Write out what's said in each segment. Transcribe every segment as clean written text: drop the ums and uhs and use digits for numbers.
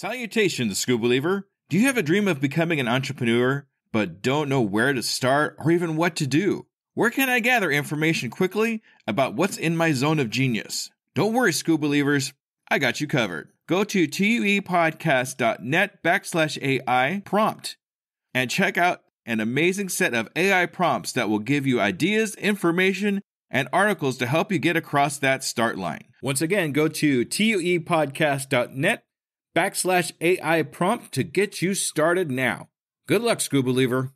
Salutations, Scuba Believer. Do you have a dream of becoming an entrepreneur, but don't know where to start or even what to do? Where can I gather information quickly about what's in my zone of genius? Don't worry, Scuba Believers. I got you covered. Go to tuepodcast.net/AI prompt and check out an amazing set of AI prompts that will give you ideas, information, and articles to help you get across that start line. Once again, go to tuepodcast.net/AI prompt to get you started now. Good luck, Scuba Believer.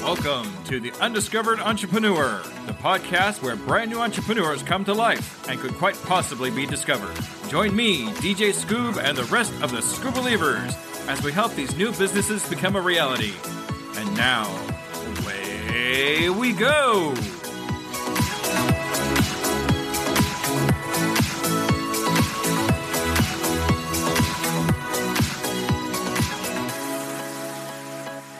Welcome to The Undiscovered Entrepreneur, the podcast where brand new entrepreneurs come to life and could quite possibly be discovered. Join me, DJ Scoob, and the rest of the Scuba Believers as we help these new businesses become a reality. And now, away we go!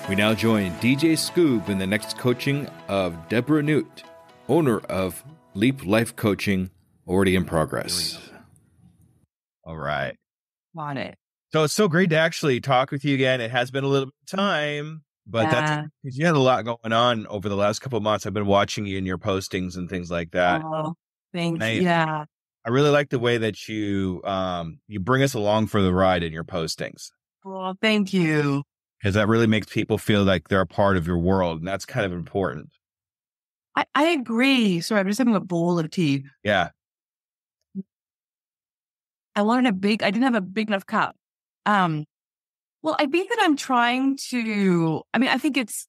We now join DJ Scoob in the next coaching of Deborah Nude, owner of Leap Life Coaching, already in progress. All right. Want it. So it's so great to actually talk with you again. It has been a little bit of time, but that's because you had a lot going on over the last couple of months. I've been watching you in your postings and things like that. Oh, thanks. I really like the way that you bring us along for the ride in your postings. Well, thank you. Because that really makes people feel like they're a part of your world. And that's kind of important. I agree. Sorry, I'm just having a bowl of tea. Yeah. I didn't have a big enough cup. Well, I think that I'm trying to, I think it's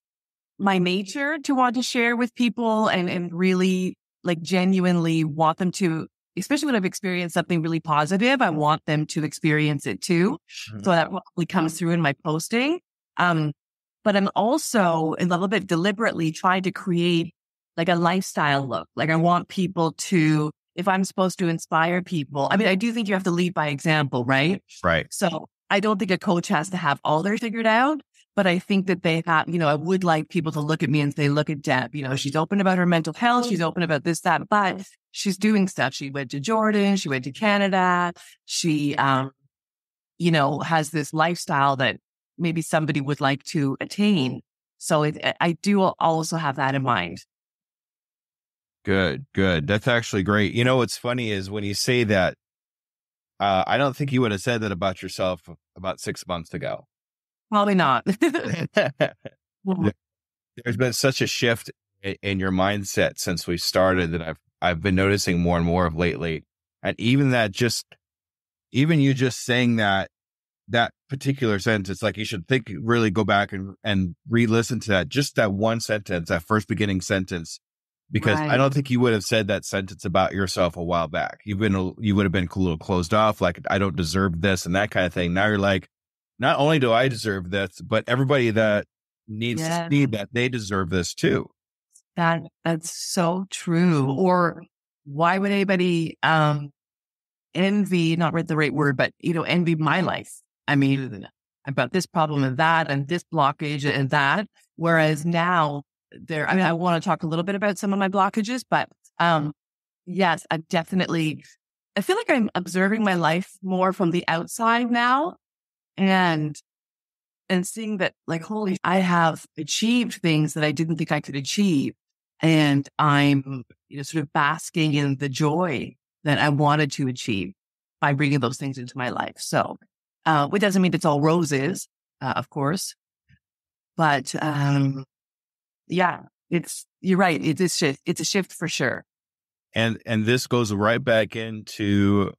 my nature to want to share with people and really like genuinely want them to, especially when I've experienced something really positive, I want them to experience it too. Mm-hmm. So that probably comes through in my posting. But I'm also a little bit deliberately trying to create like a lifestyle look. Like I want people to, if I'm supposed to inspire people, I do think you have to lead by example, right? Right. So I don't think a coach has to have all their figured out, but I think that they have, I would like people to look at me and say, look at Deb, she's open about her mental health. She's open about this, that, but she's doing stuff. She went to Jordan. She went to Canada. She, has this lifestyle that maybe somebody would like to attain. So I do also have that in mind. Good. That's actually great. What's funny is when you say that, I don't think you would have said that about yourself about 6 months ago. Probably not. There's been such a shift in your mindset since we started that I've been noticing more and more of lately. And even you just saying that particular sentence, like you should really go back and re-listen to that, just that one sentence, that first beginning sentence, because right. I don't think you would have said that sentence about yourself a while back. You would have been a little closed off, like I don't deserve this and that kind of thing. Now you're like, not only do I deserve this, but everybody that needs to see that they deserve this too. That's so true. Or why would anybody envy, not the right word, but envy my life? I've got this problem and that, and this blockage and that. Whereas now I want to talk a little bit about some of my blockages, but yes, I feel like I'm observing my life more from the outside now and seeing that like, holy, I have achieved things that I didn't think I could achieve. And I'm, sort of basking in the joy that I wanted to achieve by bringing those things into my life. So, it doesn't mean it's all roses, of course, but, you're right. It's a shift for sure. And this goes right back into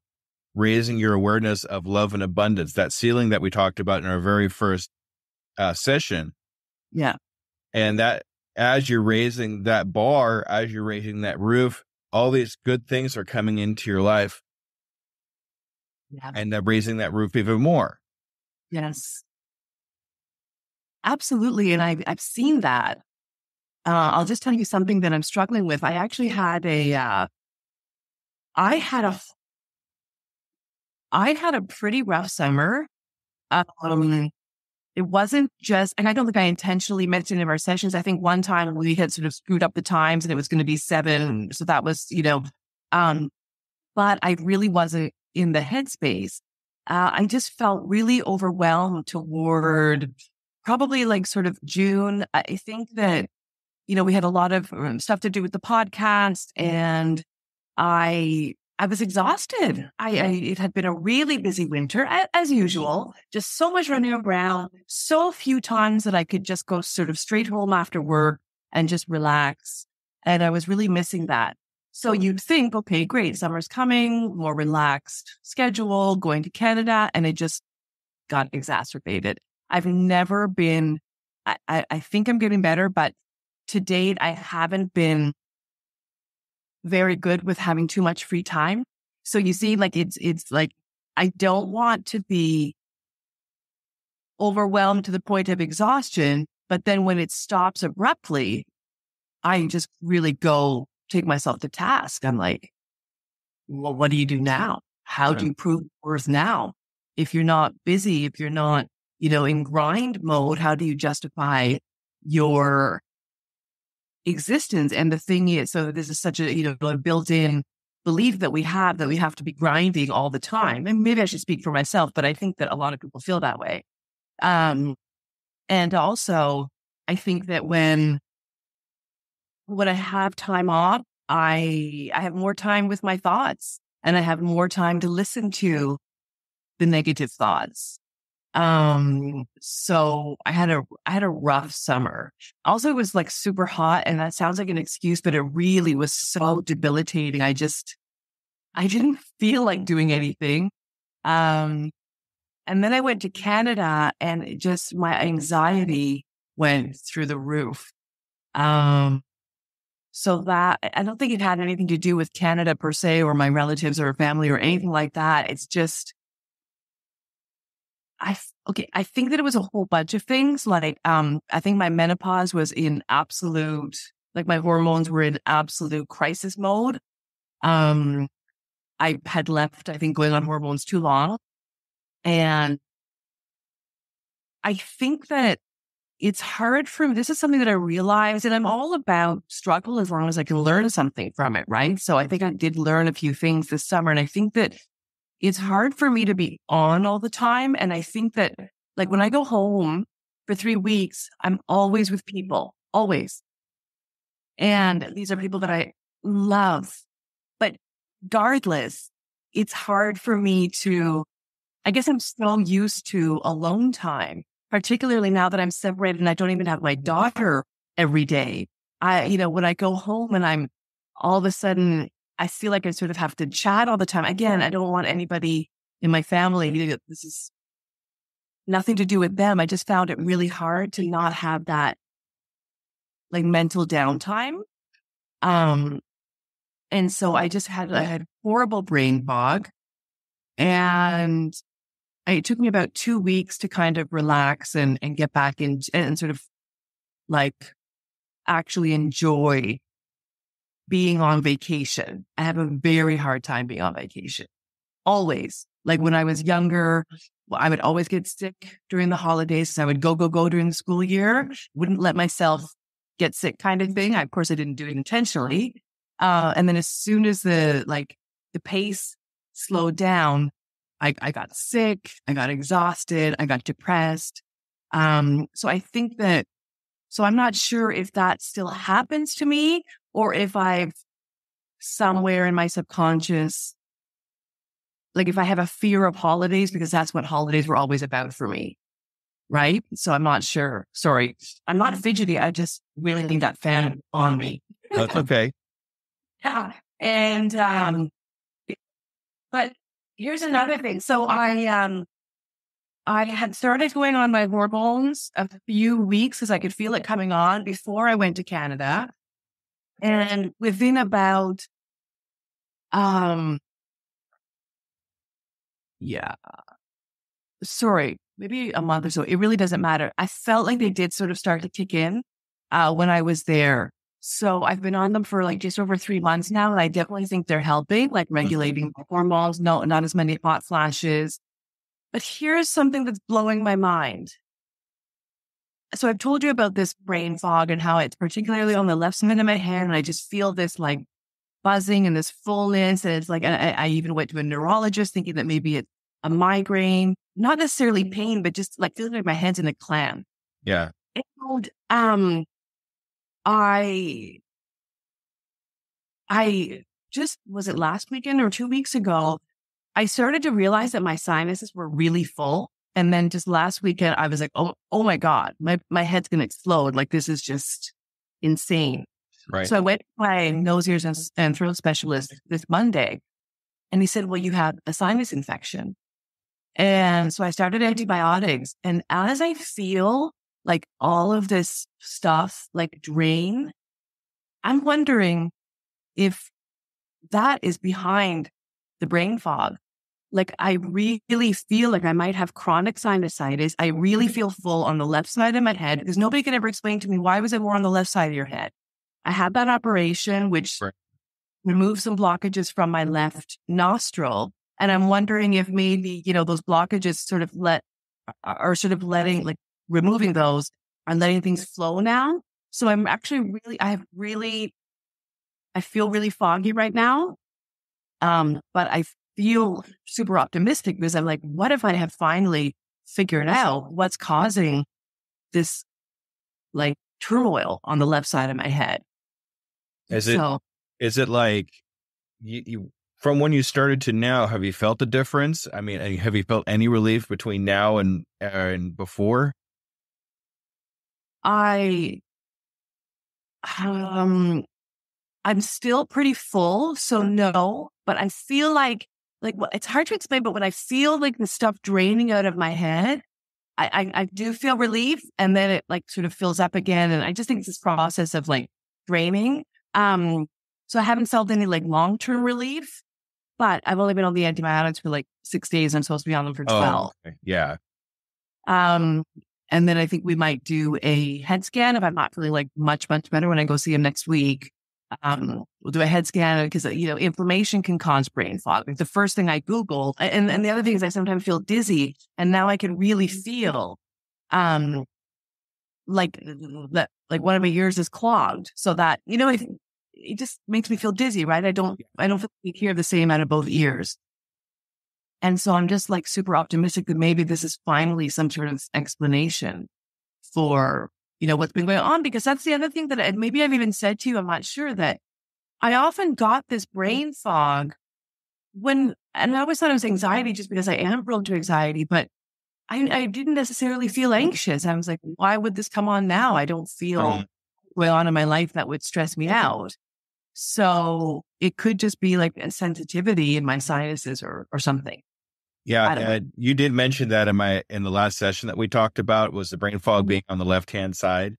raising your awareness of love and abundance, that ceiling that we talked about in our very first session. Yeah. And that as you're raising that bar, as you're raising that roof, all these good things are coming into your life. Yeah. And raising that roof even more. Yes. Absolutely. And I've seen that. I'll just tell you something that I'm struggling with. I actually had I had a, I had a pretty rough summer. Um, it wasn't just, and I don't think I intentionally mentioned in our sessions. I think one time we had sort of screwed up the times and it was going to be 7. So that was, um, but I really wasn't in the headspace. I just felt really overwhelmed toward probably like sort of June. I think that, we had a lot of stuff to do with the podcast, and I was exhausted. It had been a really busy winter as usual, just so much running around, so few times that I could just go sort of straight home after work and just relax. And I was really missing that. So you'd think, okay, great, summer's coming, more relaxed schedule, going to Canada, and it just got exacerbated. I've never been, I think I'm getting better, but to date, I haven't been very good with having too much free time. So you see, like, it's like, I don't want to be overwhelmed to the point of exhaustion, but then when it stops abruptly, I just really go take myself to task. I'm like, well, what do you do now? How do you prove worth now? If you're not busy, if you're not, in grind mode, how do you justify your existence? And the thing is, so this is such a, a built-in belief that we have to be grinding all the time. And maybe I should speak for myself, but I think that a lot of people feel that way. And also I think that when I have time off, I have more time with my thoughts, and I have more time to listen to the negative thoughts. So I had a rough summer. Also, it was like super hot, and that sounds like an excuse, but it really was so debilitating. I didn't feel like doing anything. And then I went to Canada, and my anxiety went through the roof. So that, I don't think it had anything to do with Canada per se, or my relatives or family or anything like that. It's just, I think that it was a whole bunch of things. Like, I think my menopause was in absolute, like, my hormones were in absolute crisis mode. I had left, I think, going on hormones too long. And I think that it's hard for me. This is something that I realized, and I'm all about struggle as long as I can learn something from it, right? So I think I did learn a few things this summer, and I think that it's hard for me to be on all the time. And I think that, like, when I go home for 3 weeks, I'm always with people, always. And these are people that I love. But regardless, it's hard for me I guess I'm so used to alone time, particularly now that I'm separated and I don't even have my daughter every day. When I go home and I'm all of a sudden, I feel like I sort of have to chat all the time. Again, I don't want anybody in my family. This is nothing to do with them. I just found it really hard to not have that, like, mental downtime. And so I had horrible brain fog, and it took me about 2 weeks to kind of relax and get back in and sort of, like, actually enjoy being on vacation. I have a very hard time being on vacation. Always. Like, when I was younger, I would always get sick during the holidays. So I would go during the school year, wouldn't let myself get sick, kind of thing. Of course, I didn't do it intentionally. And then as soon as the pace slowed down, I got sick, I got exhausted, I got depressed. So I think that, so I'm not sure if that still happens to me, or if I've somewhere in my subconscious, like, if I have a fear of holidays, because that's what holidays were always about for me. Right. So I'm not sure. Sorry. I'm not fidgety. I just really need that fan on me. That's okay. Yeah. And, but here's another thing. So I had started going on my hormones a few weeks because I could feel it coming on before I went to Canada. And within about, sorry, maybe a month or so. It really doesn't matter. I felt like they did sort of start to kick in when I was there. So I've been on them for like just over 3 months now. And I definitely think they're helping, like regulating hormones, no, not as many hot flashes. But here's something that's blowing my mind. So I've told you about this brain fog and how it's particularly on the left side of my head. And I just feel this like buzzing and this fullness. And it's like, I even went to a neurologist thinking that maybe it's a migraine, not necessarily pain, but just like feeling like my head's in a clam. Yeah. And I just, was it last weekend or 2 weeks ago, I started to realize that my sinuses were really full. And then just last weekend, I was like, oh my God, my head's going to explode. Like, this is just insane. Right. So I went to my nose, ears, and throat specialist this Monday. And he said, well, you have a sinus infection. And so I started antibiotics. And as I feel like all of this stuff like drain, I'm wondering if that is behind the brain fog. Like, I really feel like I might have chronic sinusitis. I really feel full on the left side of my head because nobody can ever explain to me, why was it more on the left side of your head? I had that operation, which removed some blockages from my left nostril. And I'm wondering if maybe, those blockages sort of letting, like removing those and letting things flow now. So I'm actually I feel really foggy right now. But I feel super optimistic because I'm like, what if I have finally figured out what's causing this like turmoil on the left side of my head? Is it like you from when you started to now, have you felt a difference? I mean, have you felt any relief between now and before? I'm still pretty full, so no, but I feel like it's hard to explain, but when I feel like the stuff draining out of my head, I do feel relief, and then it like sort of fills up again. And I just think it's this process of like draining. So I haven't felt any like long-term relief, but I've only been on the antibiotics for like 6 days. I'm supposed to be on them for 12. Okay. Yeah. And then I think we might do a head scan if I'm not feeling like much better when I go see him next week. We'll do a head scan because, inflammation can cause brain fog. Like the first thing I Google, and the other thing is I sometimes feel dizzy, and now I can really feel, like that, like one of my ears is clogged, so that, it just makes me feel dizzy, right? I don't feel like you hear the same out of both ears. And so I'm just like super optimistic that maybe this is finally some sort of explanation for, what's been going on, because that's the other thing that maybe I've even said to you, I'm not sure, that I often got this brain fog and I always thought it was anxiety just because I am prone to anxiety, but I didn't necessarily feel anxious. I was like, why would this come on now? I don't feel going on in my life that would stress me out. So it could just be like a sensitivity in my sinuses or something. Yeah, you did mention that in the last session that we talked about, was the brain fog being on the left-hand side.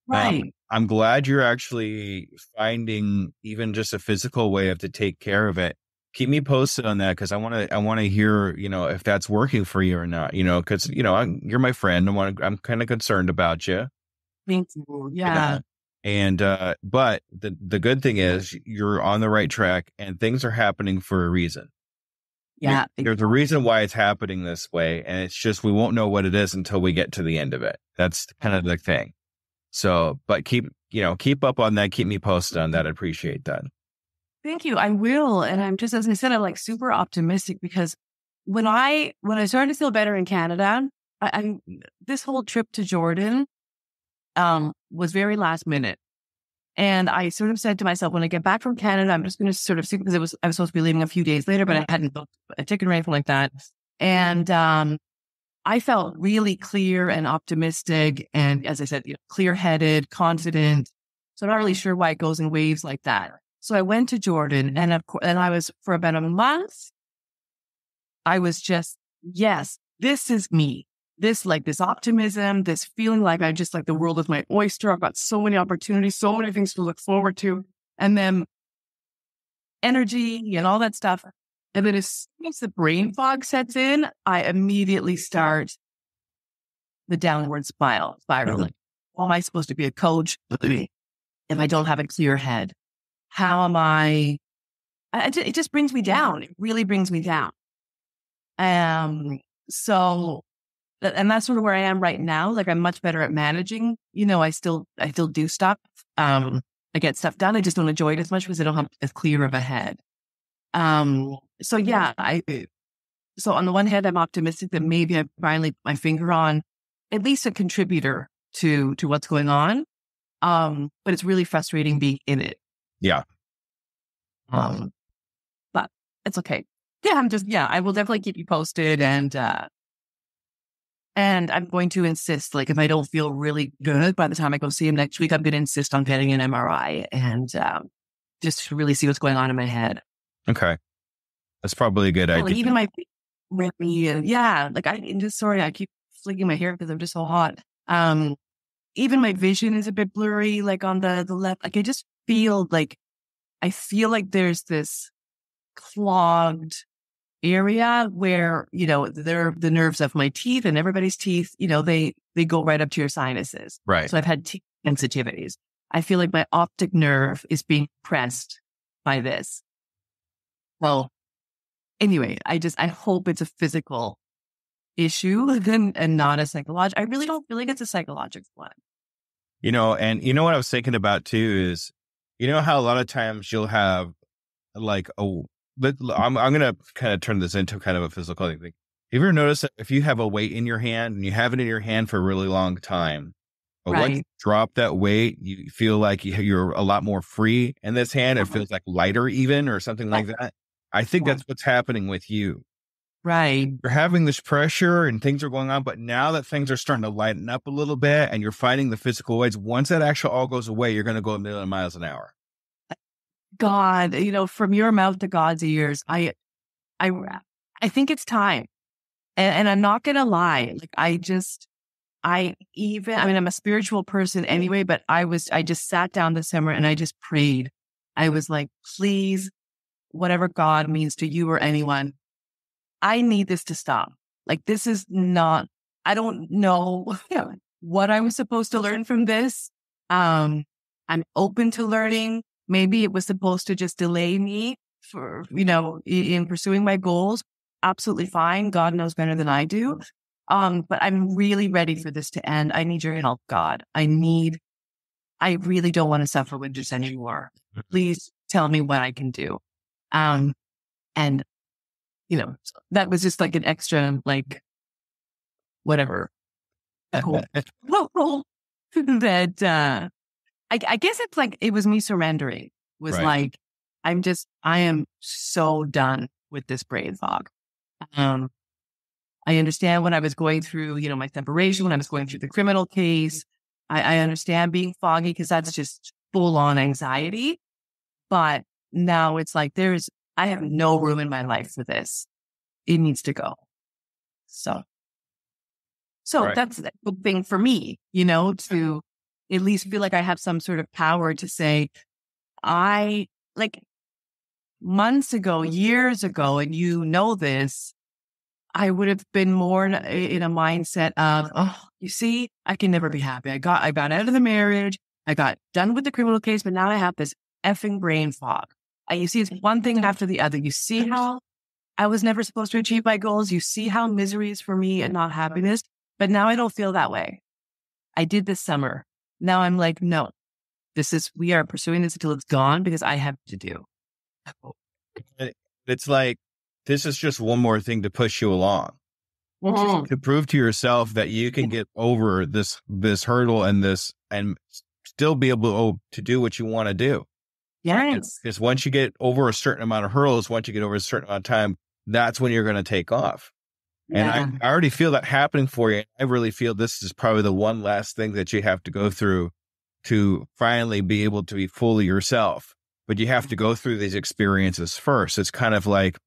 Right. I'm glad you're actually finding even just a physical way to take care of it. Keep me posted on that, because I want to hear, if that's working for you or not. Because you're my friend. I'm kind of concerned about you. Thank you. Yeah. And but the good thing is you're on the right track, and things are happening for a reason. Yeah. There's a reason why it's happening this way, and it's just we won't know what it is until we get to the end of it. That's kind of the thing. So, but keep up on that. Keep me posted on that. I appreciate that. Thank you. I will. And I'm just, as I said, I'm like super optimistic, because when I started to feel better in Canada, this whole trip to Jordan was very last minute. And I sort of said to myself, when I get back from Canada, I'm just going to sort of see, because I was supposed to be leaving a few days later, but I hadn't booked a ticket or anything like that. And I felt really clear and optimistic. And as I said, clear-headed, confident. So I'm not really sure why it goes in waves like that. So I went to Jordan, and of course, and I was, for about a month, I was just, yes, this is me. This optimism, this feeling like I just like the world is my oyster. I've got so many opportunities, so many things to look forward to. And then energy and all that stuff. And then as soon as the brain fog sets in, I immediately start the downward spiral. Like, how am I supposed to be a coach if I don't have a clear head? How am it just brings me down. It really brings me down. So, and that's sort of where I am right now. Like, I'm much better at managing. I still do stuff. I get stuff done. I just don't enjoy it as much because I don't have as clear of a head. So yeah, so on the one hand, I'm optimistic that maybe I finally put my finger on at least a contributor to what's going on. But it's really frustrating being in it. Yeah. But it's okay. Yeah, I will definitely keep you posted, and I'm going to insist, like, if I don't feel really good by the time I go see him next week, I'm going to insist on getting an MRI and just to really see what's going on in my head. Okay. That's probably a good idea. Even my, yeah, like I keep flicking my hair because I'm just so hot. Even my vision is a bit blurry, like on the left. Like, I feel like there's this clogged area where, they're the nerves of my teeth and everybody's teeth, they go right up to your sinuses. Right. So I've had teeth sensitivities. I feel like my optic nerve is being pressed by this. Well, anyway, I hope it's a physical issue and not a psychological. I really don't feel like it's a psychological one. And what I was thinking about too is, how a lot of times you'll have like, I'm going to kind of turn this into kind of a physical thing. Have you ever noticed that if you have a weight in your hand and you have it in your hand for a really long time, but once you drop that weight, you feel like you're a lot more free in this hand. It feels like lighter even, or something like that. I think that's what's happening with you. Right. You're having this pressure and things are going on, but now that things are starting to lighten up a little bit and you're fighting the physical weights, once that actually all goes away, you're going to go a million miles an hour. God, from your mouth to God's ears, I think it's time. And I'm not going to lie. Like, I'm a spiritual person anyway, but I just sat down this summer and I just prayed. I was like, please, whatever God means to you or anyone, I need this to stop. Like, this is not, I don't know what I was supposed to learn from this. I'm open to learning. Maybe it was supposed to just delay me for, in pursuing my goals. Absolutely fine. God knows better than I do. But I'm really ready for this to end. I need your help, God. I really don't want to suffer with this anymore. Please tell me what I can do. And that was just like an extra, like, whatever. That, I guess it's like, it was me surrendering. Was like, I am so done with this brain fog. I understand when I was going through, my separation, when I was going through the criminal case, I understand being foggy because that's just full on anxiety. But now it's like, I have no room in my life for this. It needs to go. So that's the good thing for me, to at least feel like I have some sort of power to say, like months ago, years ago, and this, I would have been more in a mindset of, you see, I can never be happy. I got out of the marriage. I got done with the criminal case, but now I have this effing brain fog. You see, it's one thing after the other. You see how I was never supposed to achieve my goals. You see how misery is for me and not happiness. But now I don't feel that way. I did this summer. Now I'm like, no, we are pursuing this until it's gone because I have to do. It's like, this is just one more thing to push you along, to prove to yourself that you can get over this hurdle and still be able to do what you want to do. Yes. Because once you get over a certain amount of hurdles, once you get over a certain amount of time, that's when you're going to take off. Yeah. And I already feel that happening for you. I really feel this is probably the one last thing that you have to go through to finally be able to be fully yourself. But you have to go through these experiences first. It's kind of like,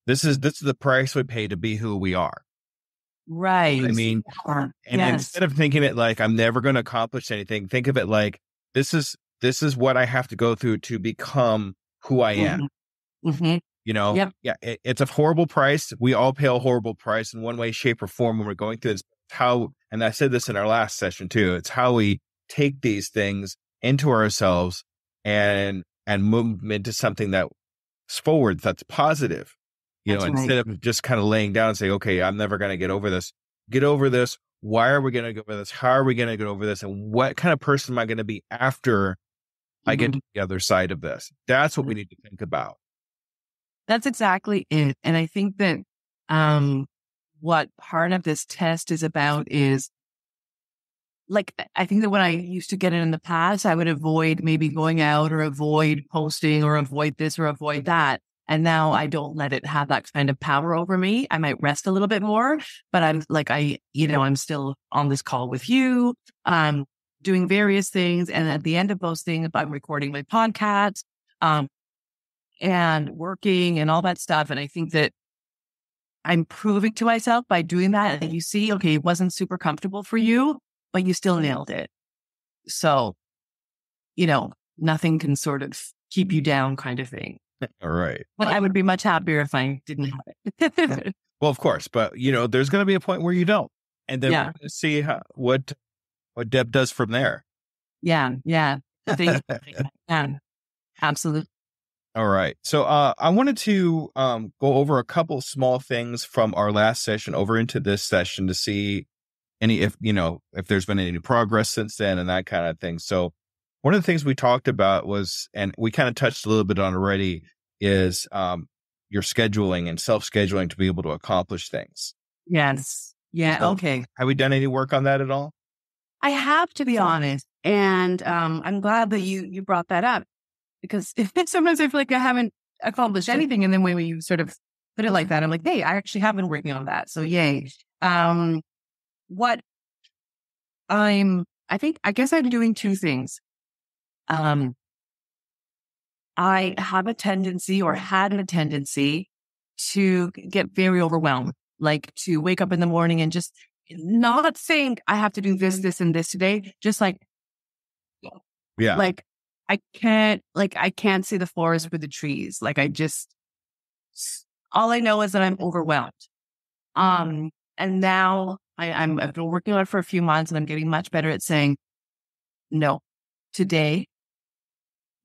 this is the price we pay to be who we are. Right. I mean, and instead of thinking it like, I'm never going to accomplish anything, think of it like, this is what I have to go through to become who I am. Mm-hmm. Yeah, it's a horrible price. We all pay a horrible price in one way, shape, or form when we're going through this. How And I said this in our last session too. It's how we take these things into ourselves and move them into something that's forward, that's positive. That's right. Instead of just kind of laying down and say, okay, I'm never going to get over this. Get over this. Why are we going to get over this? How are we going to get over this? And what kind of person am I going to be after I get to the other side of this? That's what we need to think about. That's exactly it. And I think that what part of this test is about is, like, I think that when I used to get it in the past, I would avoid maybe going out or avoid posting or avoid this or avoid that. And now I don't let it have that kind of power over me. I might rest a little bit more, but I'm still on this call with you, doing various things. And at the end of those things, I'm recording my podcast, and working and all that stuff. And I think that I'm proving to myself by doing that. And you see, okay, it wasn't super comfortable for you, but you still nailed it. So, nothing can sort of keep you down, kind of thing. All right. But I would be much happier if I didn't have it. Well, of course, but there's going to be a point where you don't, and then we're going to see what Deb does from there. Yeah. Yeah, absolutely. All right. So I wanted to go over a couple small things from our last session over into this session to see if there's been any progress since then and that kind of thing. So one of the things we talked about was, and we kind of touched a little bit on already, is your scheduling and self-scheduling to be able to accomplish things. Yes. Yeah. So, okay. have we done any work on that at all? I have, to be honest. And I'm glad that you brought that up, because sometimes I feel like I haven't accomplished anything. And then when you sort of put it like that, I'm like, hey, I actually have been working on that. So yay. I guess I'm doing two things. I have a tendency, or had a tendency, to get very overwhelmed, like to wake up in the morning and just not saying I have to do this, this, and this today. Just like, like I can't see the forest for the trees. Like all I know is that I'm overwhelmed. And now I've been working on it for a few months, and I'm getting much better at saying, no, today,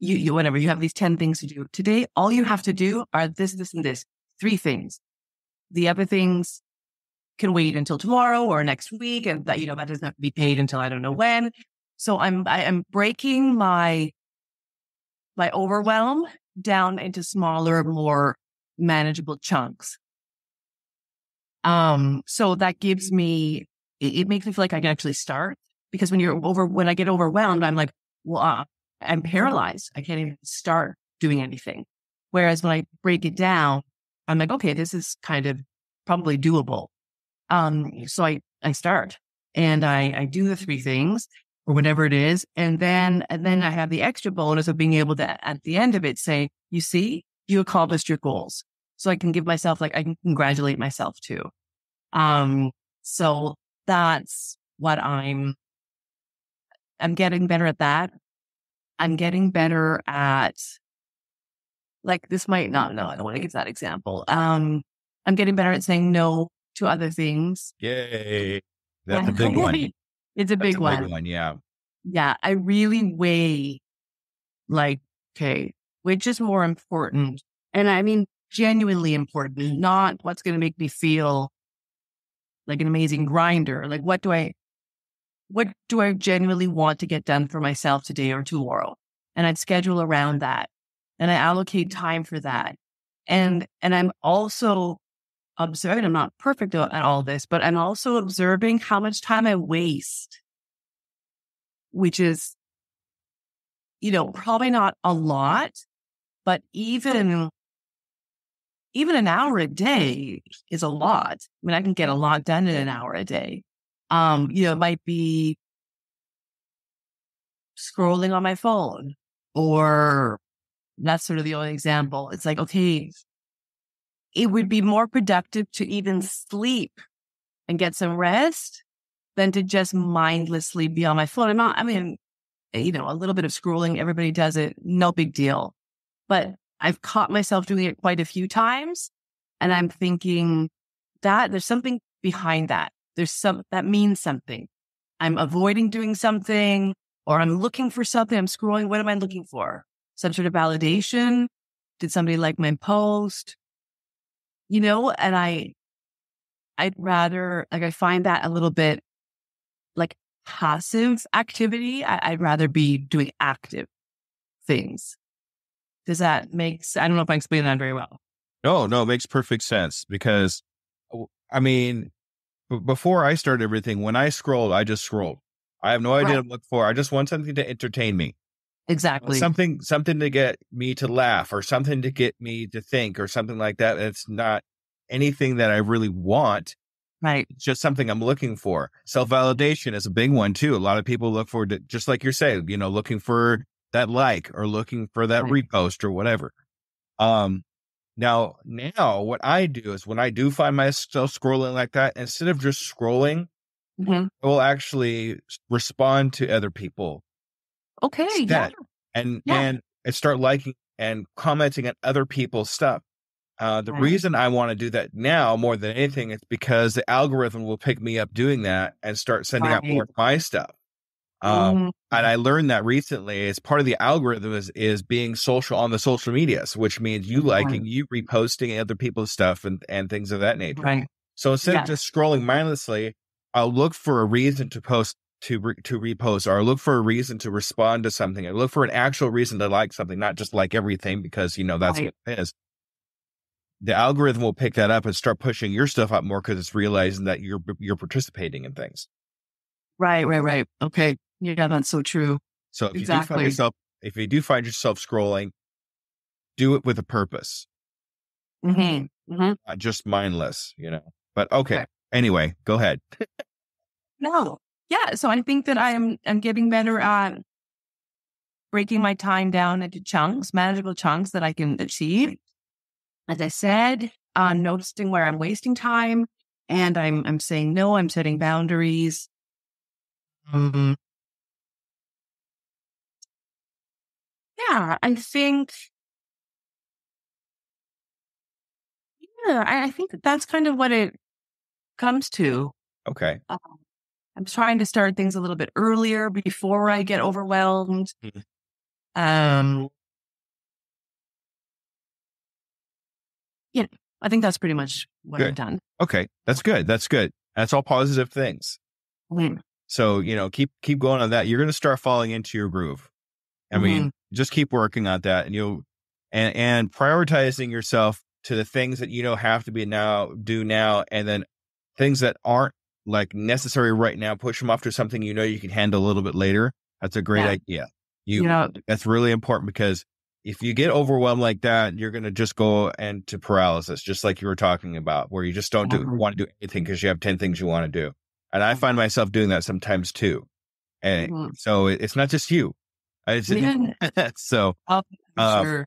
you whatever, you have these 10 things to do. Today, all you have to do are this, this, and this. 3 things. The other things can wait until tomorrow or next week. And that, that doesn't have to be paid until I don't know when. So I'm breaking my overwhelm down into smaller, more manageable chunks. So that gives me, it makes me feel like I can actually start, because when I get overwhelmed, I'm like, well, I'm paralyzed. I can't even start doing anything. Whereas when I break it down, I'm like, okay, this is kind of probably doable. So I start and I do the 3 things or whatever it is. And then I have the extra bonus of being able to, at the end of it, say, you see, you accomplished your goals. So I can give myself, I can congratulate myself too. So that's what I'm getting better at that. I'm getting better at, this might not, no, I don't want to give that example. I'm getting better at saying no to other things. Yay. That's a big one. It's a big one. Big one. Yeah. Yeah. I really weigh, okay, which is more important? And I mean, genuinely important, not what's going to make me feel like an amazing grinder. Like, what do I genuinely want to get done for myself today or tomorrow? And I'd schedule around that, and I allocate time for that. And I'm also observing, I'm not perfect at all this, but I'm also observing how much time I waste, which is, probably not a lot, but even an hour a day is a lot. I mean, I can get a lot done in an hour a day. It might be scrolling on my phone, or that's sort of the only example. It's like, okay, it would be more productive to even sleep and get some rest than to just mindlessly be on my phone. A little bit of scrolling, everybody does it, no big deal. But I've caught myself doing it quite a few times, and I'm thinking that there's something behind that. that means something. I'm avoiding doing something, or I'm looking for something. I'm scrolling. What am I looking for? Some sort of validation? Did somebody like my post? And I'd rather, like, I find that a little bit like passive activity. I'd rather be doing active things. Does that I don't know if I explained that very well. No, it makes perfect sense because, I mean, before I started everything, when I scrolled, I just scrolled. I have no idea what to look for. I just want something to entertain me. Exactly. Something to get me to laugh, or something to get me to think, or something like that. It's not anything that I really want. Right. It's just something I'm looking for. Self-validation is a big one too. A lot of people look for it, just like you're saying, looking for that like, or looking for that repost or whatever. Now what I do is when I do find myself scrolling like that, instead of just scrolling, I will actually respond to other people. Okay. Instead, and start liking and commenting on other people's stuff. The reason I want to do that now more than anything is because the algorithm will pick me up doing that and start sending out more of my stuff. And I learned that recently as part of the algorithm is being social on the social medias, which means you liking, you reposting other people's stuff and things of that nature. Right. So instead of just scrolling mindlessly, I'll look for a reason to post, to repost, or look for a reason to respond to something. I look for an actual reason to like something, not just like everything because, that's what it is. The algorithm will pick that up and start pushing your stuff up more because it's realizing that you're participating in things. Right. Okay. Yeah, that's so true. So if you do find yourself scrolling, do it with a purpose. Not just mindless, But okay. Anyway, go ahead. No. Yeah. So I think that I'm getting better at breaking my time down into chunks, manageable chunks that I can achieve. As I said, noticing where I'm wasting time, and I'm saying no. I'm setting boundaries. Yeah, I think. Yeah, I think that's kind of what it comes to. Okay. I'm trying to start things a little bit earlier before I get overwhelmed. Yeah, I think that's pretty much what I've done. Okay, that's good. That's all positive things. So, keep going on that. You're going to start falling into your groove. I mean, just keep working on that, and prioritizing yourself to the things that have to do now, and then things that aren't like necessary right now, push them off to something you can handle a little bit later. That's a great idea. That's really important because if you get overwhelmed like that, you're going to just go into paralysis, just like you were talking about, where you just don't want to do anything because you have 10 things you want to do. And I find myself doing that sometimes too. And so it's not just you. So, sure.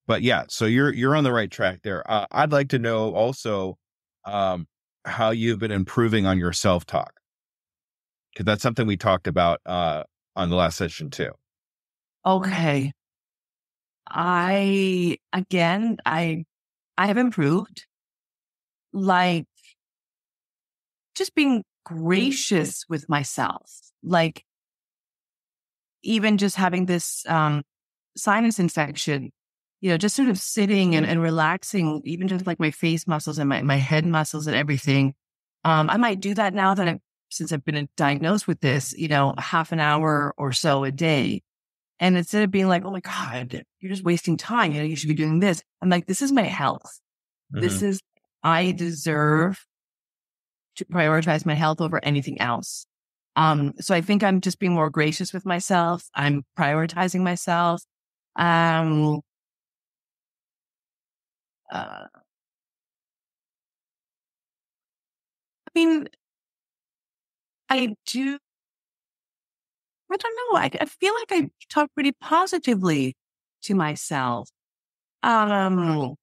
But yeah, so you're on the right track there. I'd like to know also, how you've been improving on your self-talk, because that's something we talked about, on the last session too. Okay. I have improved, like just being gracious with myself, like even just having this sinus infection, just sort of sitting and relaxing, even just like my face muscles and my head muscles and everything. I might do that now that since I've been diagnosed with this, half an hour or so a day. And instead of being like, oh my God, you're just wasting time. You should be doing this. I'm like, this is my health. I deserve to prioritize my health over anything else. So I think I'm just being more gracious with myself. I'm prioritizing myself. I mean, I don't know. I feel like I talk pretty positively to myself. But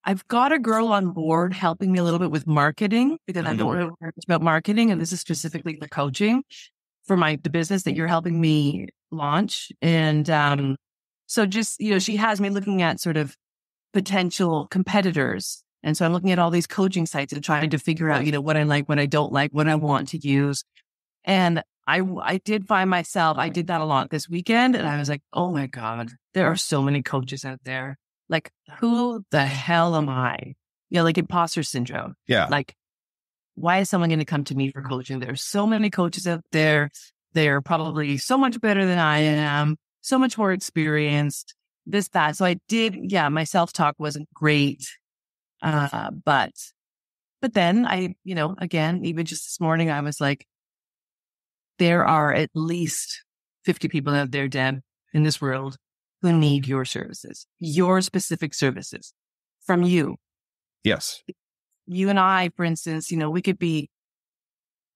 I've got a girl on board helping me a little bit with marketing because I don't know much about marketing. And this is specifically the coaching for the business that you're helping me launch. And, so just, she has me looking at sort of potential competitors And so I'm looking at all these coaching sites and trying to figure out, what I like, what I don't like, what I want to use. And I did find myself, I did that a lot this weekend. And I was like, oh my God, there are so many coaches out there. Like, who the hell am I? Like imposter syndrome. Yeah. Like, why is someone going to come to me for coaching? There's so many coaches out there. They're probably so much better than I am, so much more experienced, this, that. So I did, my self-talk wasn't great. But then I, again, even just this morning, I was like, there are at least 50 people out there, Deb, in this world who need your services, your specific services from you. Yes. You and I, for instance, we could be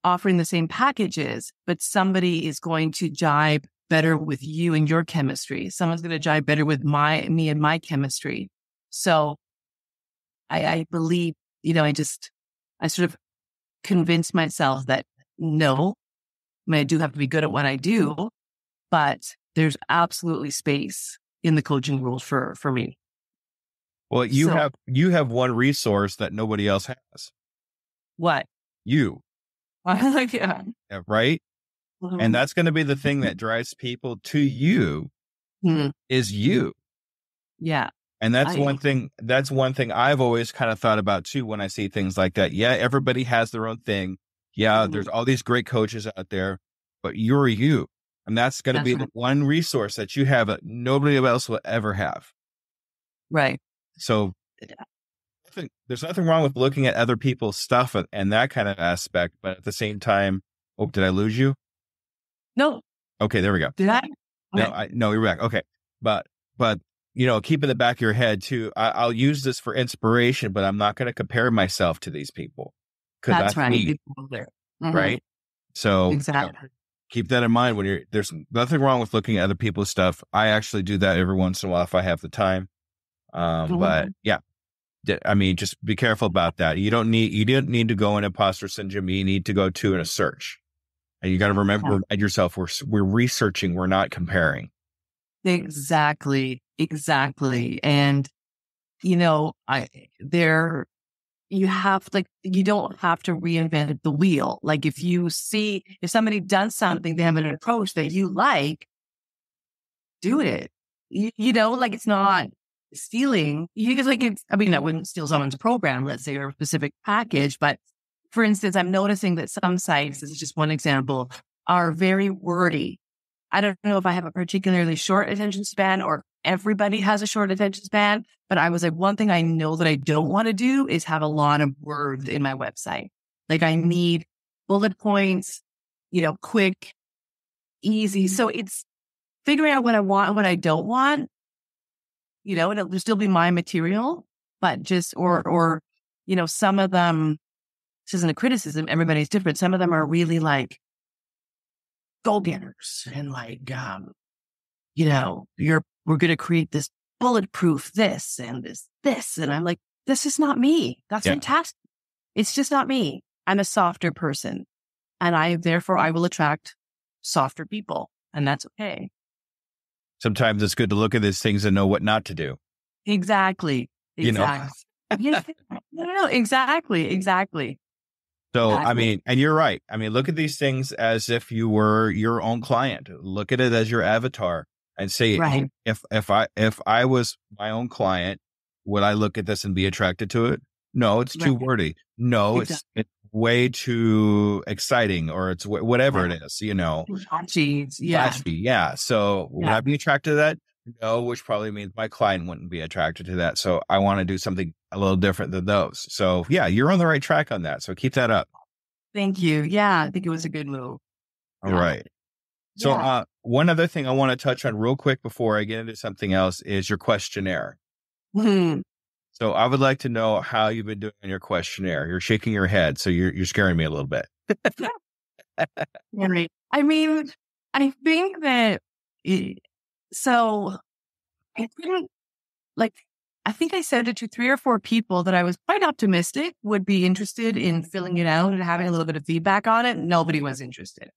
offering the same packages, but somebody is going to jibe better with you and your chemistry. Someone's going to jibe better with me and my chemistry. So I believe, I sort of convinced myself that no, I do have to be good at what I do, but there's absolutely space in the coaching world for me. Well, you have one resource that nobody else has. What? You. Yeah. Right? Mm-hmm. And that's going to be the thing that drives people to you is you. Yeah. And that's one thing I've always kind of thought about too when I see things like that. Yeah, everybody has their own thing. Yeah, there's all these great coaches out there, but you're you. And that's going to be the one resource that you have that nobody else will ever have. Right. So there's nothing wrong with looking at other people's stuff and that kind of aspect. But at the same time, did I lose you? No. Okay, there we go. Did I? Okay. No, you're back. Okay. But keep in the back of your head too, I'll use this for inspiration, but I'm not going to compare myself to these people. That's right. Me, right? So exactly. Keep that in mind there's nothing wrong with looking at other people's stuff. I actually do that every once in a while if I have the time. But yeah, I mean, just be careful about that. You don't need to go in imposter syndrome. You need to go in a search, and you got to remember at yourself, we're researching. We're not comparing. Exactly. And, you don't have to reinvent the wheel. Like if somebody does something, they have an approach that you like, do it. It's not stealing. I wouldn't steal someone's program, let's say, or a specific package. But for instance, I'm noticing that some sites, this is just one example, are very wordy. I don't know if I have a particularly short attention span or everybody has a short attention span, but I was like, one thing I know that I don't want to do is have a lot of words in my website. Like I need bullet points, quick, easy. So it's figuring out what I want and what I don't want, it'll still be my material, but just, or some of them, this isn't a criticism, everybody's different. Some of them are really like, go-getters and we're going to create this bulletproof this. And I'm like, this is not me. That's fantastic. It's just not me. I'm a softer person and therefore I will attract softer people, and that's okay. Sometimes it's good to look at these things and know what not to do. Exactly. No, exactly. So, I mean, and you're right. I mean, look at these things as if you were your own client. Look at it as your avatar and say, right. if I was my own client, would I look at this and be attracted to it? No, it's too wordy. No, exactly. It's way too exciting, or it's whatever it is, Flashy, yeah. So would I be attracted to that? No, which probably means my client wouldn't be attracted to that. So I want to do something a little different than those. So yeah, you're on the right track on that. So keep that up. Thank you. Yeah, I think it was a good move. All right. So one other thing I want to touch on real quick before I get into something else is your questionnaire. Mm-hmm. So I would like to know how you've been doing on your questionnaire. You're shaking your head, so you're scaring me a little bit. Right. I mean, I think that I think I sent it to 3 or 4 people that I was quite optimistic would be interested in filling it out and having a little bit of feedback on it. Nobody was interested.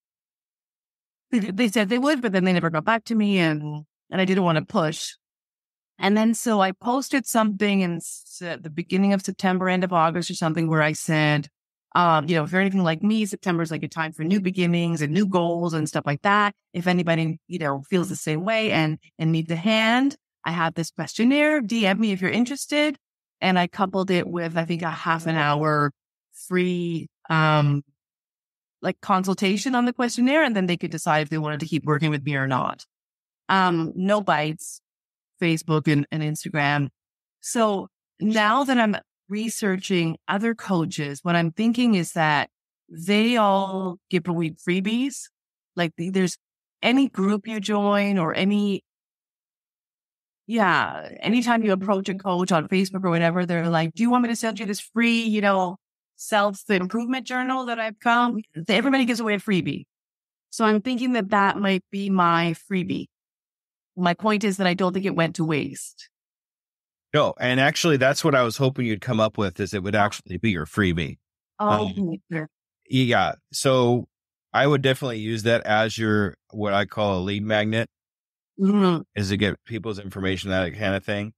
They said they would, but then they never got back to me, and I didn't want to push. And then so I posted something in the beginning of September, end of August or something, where I said, if you're anything like me, September is like a time for new beginnings and new goals and stuff like that. If anybody, feels the same way and needs a hand, I have this questionnaire. DM me if you're interested. And I coupled it with, I think, a half an hour free, consultation on the questionnaire. And then they could decide if they wanted to keep working with me or not. No bites. Facebook and Instagram. So now that I'm researching other coaches, what I'm thinking is that they all give away freebies. Like there's any group you join or anytime you approach a coach on Facebook or whatever, they're like, do you want me to send you this free, self-improvement journal that I've come? Everybody gives away a freebie. So I'm thinking that might be my freebie. My point is that I don't think it went to waste. No, and actually, that's what I was hoping you'd come up with, is it would actually be your freebie. Sure. Yeah. So I would definitely use that as your, what I call a lead magnet, is to get people's information, that kind of thing.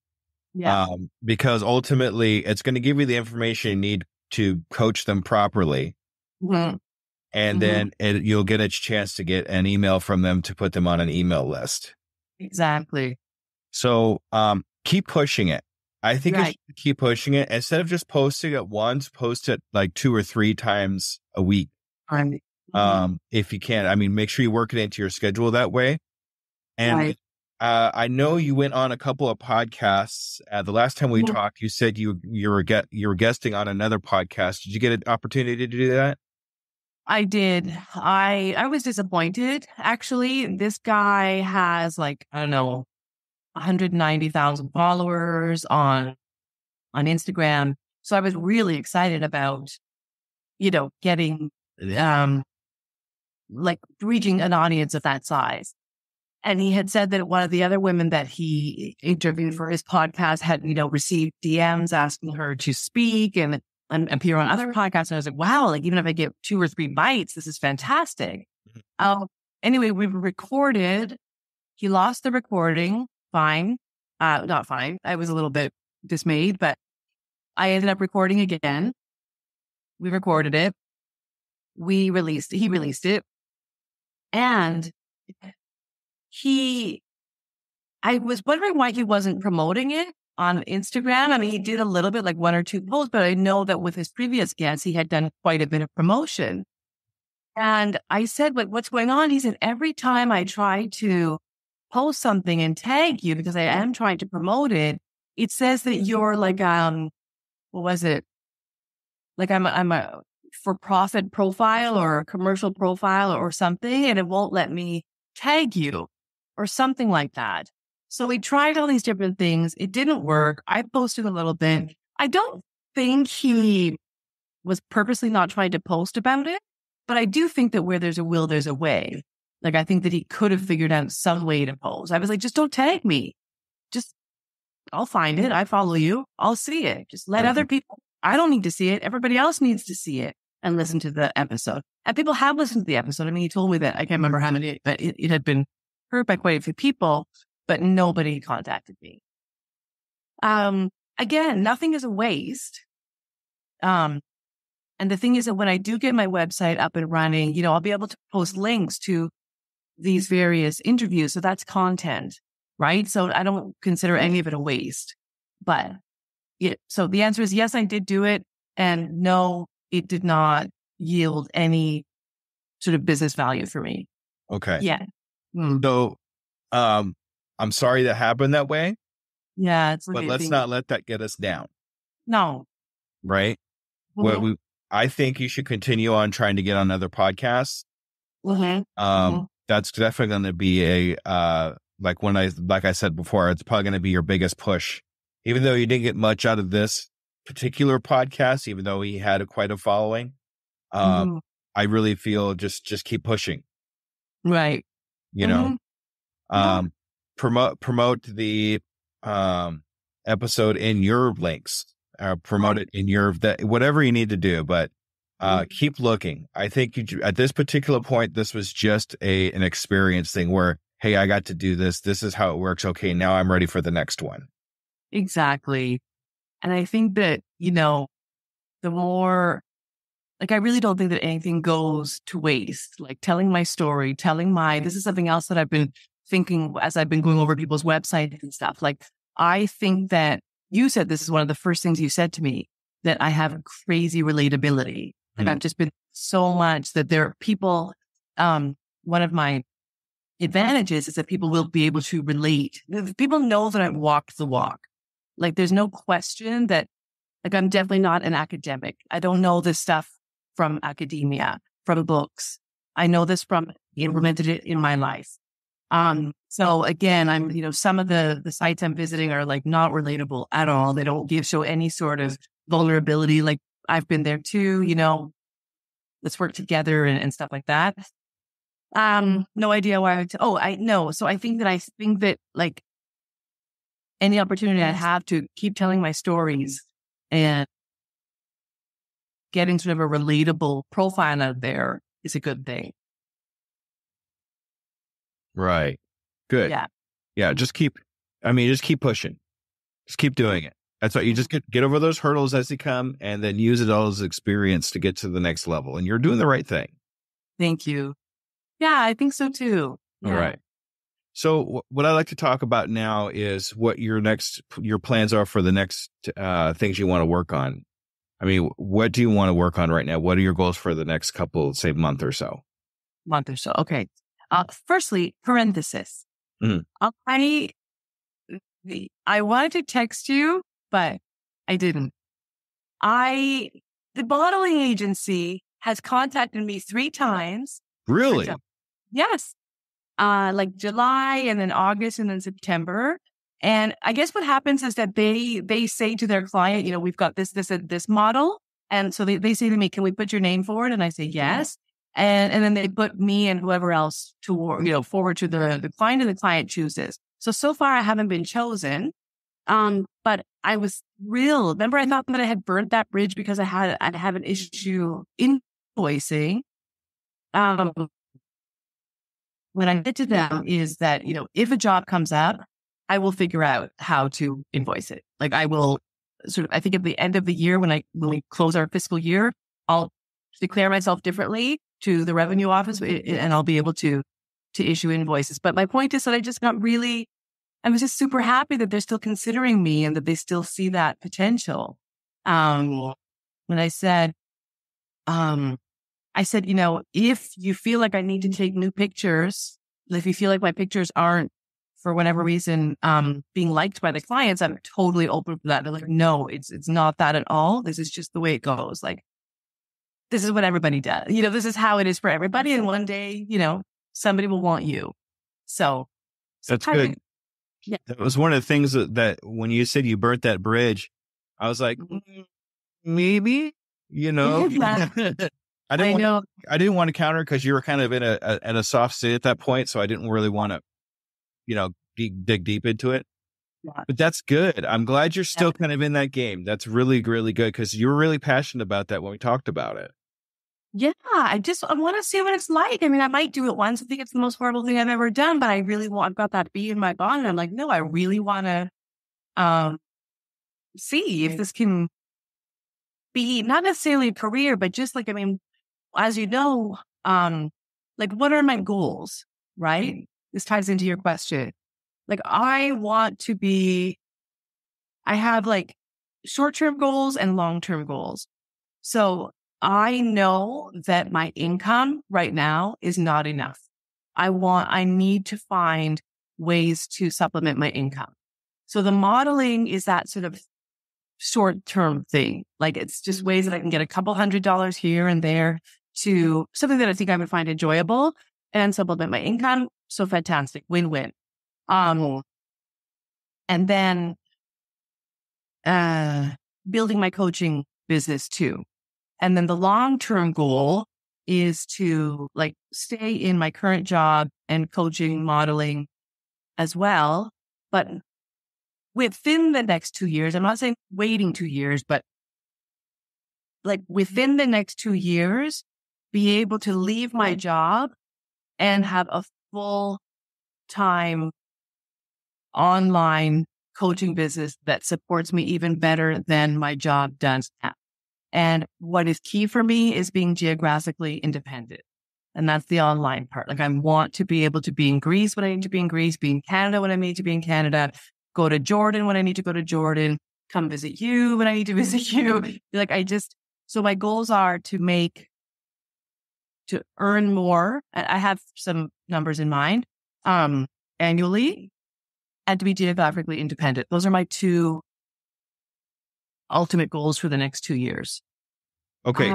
Yeah. Because ultimately, it's going to give you the information you need to coach them properly. And then you'll get a chance to get an email from them to put them on an email list. Exactly. So keep pushing it. I think you should keep pushing it. Instead of just posting it once, post it like 2 or 3 times a week. If you can. I mean, make sure you work it into your schedule that way. And I know you went on a couple of podcasts. The last time we talked, you said you were guesting on another podcast. Did you get an opportunity to do that? I did. I was disappointed. Actually, this guy has 190,000 followers on Instagram. So I was really excited about, getting, reaching an audience of that size. And he had said that one of the other women that he interviewed for his podcast had, received DMs asking her to speak and appear on other podcasts. And I was like, wow, even if I get 2 or 3 bites, this is fantastic. Anyway, we recorded. He lost the recording. Fine. Not fine. I was a little bit dismayed, but I ended up recording again. We recorded it. He released it. And I was wondering why he wasn't promoting it on Instagram. I mean, he did a little bit, 1 or 2 posts, but I know that with his previous guests, he had done quite a bit of promotion. And I said, what's going on? He said, every time I try to post something and tag you, because I am trying to promote it, it says that you're what was it? I'm a for-profit profile or a commercial profile or something, and it won't let me tag you or something like that. So we tried all these different things. It didn't work. I posted a little bit. I don't think he was purposely not trying to post about it, but I do think that where there's a will, there's a way. I think that he could have figured out some way to post. I was like, just don't tag me. I'll find it. I follow you. I'll see it. Just let other people, I don't need to see it. Everybody else needs to see it and listen to the episode. And people have listened to the episode. I mean, he told me that, I can't remember how many, but it had been heard by quite a few people, but nobody contacted me. Again, nothing is a waste. And the thing is that when I do get my website up and running, I'll be able to post links to these various interviews. So that's content, right? So I don't consider any of it a waste. But so the answer is yes, I did do it. And no, it did not yield any sort of business value for me. Okay. Yeah. So, I'm sorry that happened that way. Yeah. But let's not let that get us down. No. Right? I think you should continue on trying to get on other podcasts. That's definitely going to be like I said before, it's probably going to be your biggest push. Even though you didn't get much out of this particular podcast, even though he had quite a following, I really feel just keep pushing. Right. Promote the episode in your links, promote it in your, whatever you need to do, but keep looking. I think at this particular point, this was just an experience thing where, hey, I got to do this. This is how it works. Okay, now I'm ready for the next one. exactly. And I think that, the more, like, I really don't think that anything goes to waste. Like telling my story, this is something else that I've been thinking as I've been going over people's websites and stuff. Like, I think that you said this is one of the first things you said to me, that I have crazy relatability. Like, I've just been so much that there are people, one of my advantages is that people will be able to relate. People know that I've walked the walk. Like, there's no question that, like, I'm definitely not an academic. I don't know this stuff from academia, from books. I know this from implemented it in my life. So again, I'm, some of the sites I'm visiting are like not relatable at all. They don't show any sort of vulnerability. Like, I've been there too, let's work together and stuff like that. No idea why. I know. So I think that like any opportunity I have to keep telling my stories and getting sort of a relatable profile out there is a good thing. Right. Good. Yeah. Yeah. Just keep pushing. Just keep doing it. That's what you just get over those hurdles as they come, and then use it all as experience to get to the next level. And you're doing the right thing. Thank you. Yeah, I think so too. Yeah. All right. So what I'd like to talk about now is what your plans are for the next things you want to work on. I mean, what do you want to work on right now? What are your goals for the next couple, say, month or so? Okay. Firstly, parenthesis. I wanted to text you, but I didn't. The modeling agency has contacted me 3 times. Really? Yes. Like July and then August and then September. And I guess what happens is that they say to their client, we've got this model. And so they say to me, can we put your name forward? And I say, yes. And then they put me and whoever else forward to the client, and the client chooses. So far I haven't been chosen. But I was thrilled. Remember, I thought that I had burnt that bridge because I'd have an issue invoicing. What I said to them is that, if a job comes up, I will figure out how to invoice it. Like, I will I think at the end of the year, when we close our fiscal year, I'll declare myself differently to the revenue office, and I'll be able to issue invoices. But my point is that I was just super happy that they're still considering me and that they still see that potential. When I said, if you feel like I need to take new pictures, if you feel like my pictures aren't, for whatever reason, being liked by the clients, I'm totally open for that. They're like, no, it's not that at all. This is just the way it goes. Like, this is what everybody does. This is how it is for everybody. And one day, somebody will want you. So that's good. Yeah. That was one of the things that when you said you burnt that bridge, I was like, maybe, I didn't want to counter because you were kind of in a soft state at that point. So I didn't really want to, dig deep into it. Yeah. But that's good. I'm glad you're still kind of in that game. That's really, really good, because you were really passionate about that when we talked about it. Yeah, I want to see what it's like. I mean, I might do it once. I think it's the most horrible thing I've ever done, but I've got that bee in my bonnet. And I'm like, no, I really want to see if this can be not necessarily a career, but just like, as you know, like, what are my goals, right? This ties into your question. Like, I have like short-term goals and long-term goals. So I know that my income right now is not enough. I need to find ways to supplement my income. So the modeling is that sort of short-term thing. Like, it's just ways that I can get a couple $100s here and there to something that I think I would find enjoyable and supplement my income. So fantastic. Win-win. And then, building my coaching business too. And then the long-term goal is to like stay in my current job and coaching, modeling as well. But within the next 2 years, I'm not saying waiting 2 years, but like within the next 2 years, be able to leave my job and have a full-time online coaching business that supports me even better than my job does now. And what is key for me is being geographically independent. And that's the online part. Like I want to be able to be in Greece when I need to be in Greece, be in Canada when I need to be in Canada, go to Jordan when I need to go to Jordan, come visit you when I need to visit you. Like so my goals are to earn more. I have some numbers in mind, annually, and to be geographically independent. Those are my two ultimate goals for the next 2 years. Okay.